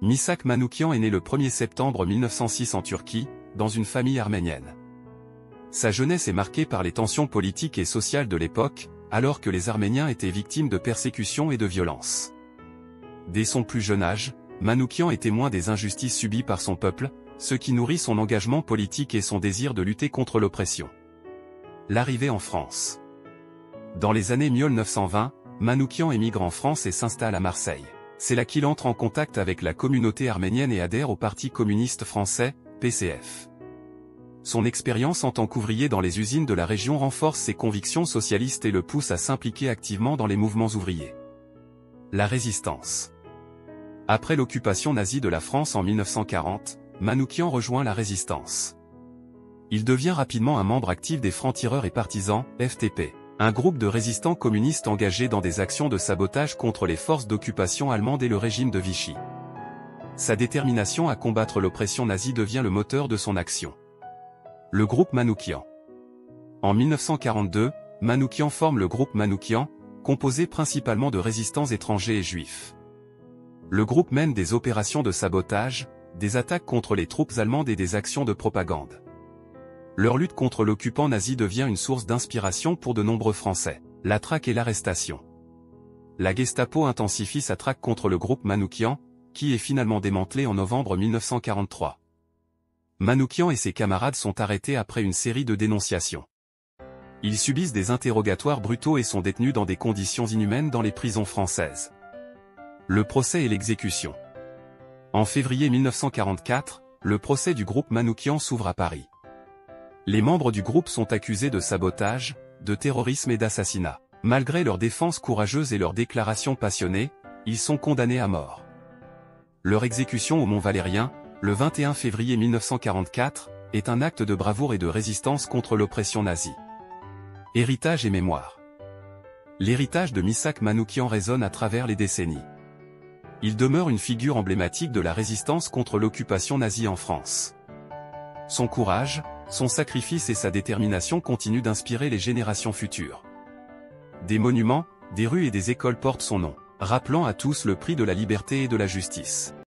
Misak Manoukian est né le 1er septembre 1906 en Turquie, dans une famille arménienne. Sa jeunesse est marquée par les tensions politiques et sociales de l'époque, alors que les Arméniens étaient victimes de persécutions et de violences. Dès son plus jeune âge, Manoukian est témoin des injustices subies par son peuple, ce qui nourrit son engagement politique et son désir de lutter contre l'oppression. L'arrivée en France. Dans les années 1920, Manoukian émigre en France et s'installe à Marseille. C'est là qu'il entre en contact avec la communauté arménienne et adhère au Parti communiste français, PCF. Son expérience en tant qu'ouvrier dans les usines de la région renforce ses convictions socialistes et le pousse à s'impliquer activement dans les mouvements ouvriers. La résistance. Après l'occupation nazie de la France en 1940, Manoukian rejoint la résistance. Il devient rapidement un membre actif des Francs-Tireurs et Partisans, FTP. Un groupe de résistants communistes engagés dans des actions de sabotage contre les forces d'occupation allemandes et le régime de Vichy. Sa détermination à combattre l'oppression nazie devient le moteur de son action. Le groupe Manoukian. En 1942, Manoukian forme le groupe Manoukian, composé principalement de résistants étrangers et juifs. Le groupe mène des opérations de sabotage, des attaques contre les troupes allemandes et des actions de propagande. Leur lutte contre l'occupant nazi devient une source d'inspiration pour de nombreux Français. La traque et l'arrestation. La Gestapo intensifie sa traque contre le groupe Manoukian, qui est finalement démantelé en novembre 1943. Manoukian et ses camarades sont arrêtés après une série de dénonciations. Ils subissent des interrogatoires brutaux et sont détenus dans des conditions inhumaines dans les prisons françaises. Le procès et l'exécution. En février 1944, le procès du groupe Manoukian s'ouvre à Paris. Les membres du groupe sont accusés de sabotage, de terrorisme et d'assassinat. Malgré leur défense courageuse et leurs déclarations passionnées, ils sont condamnés à mort. Leur exécution au Mont Valérien, le 21 février 1944, est un acte de bravoure et de résistance contre l'oppression nazie. Héritage et mémoire. L'héritage de Misak Manoukian résonne à travers les décennies. Il demeure une figure emblématique de la résistance contre l'occupation nazie en France. Son courage, son sacrifice et sa détermination continuent d'inspirer les générations futures. Des monuments, des rues et des écoles portent son nom, rappelant à tous le prix de la liberté et de la justice.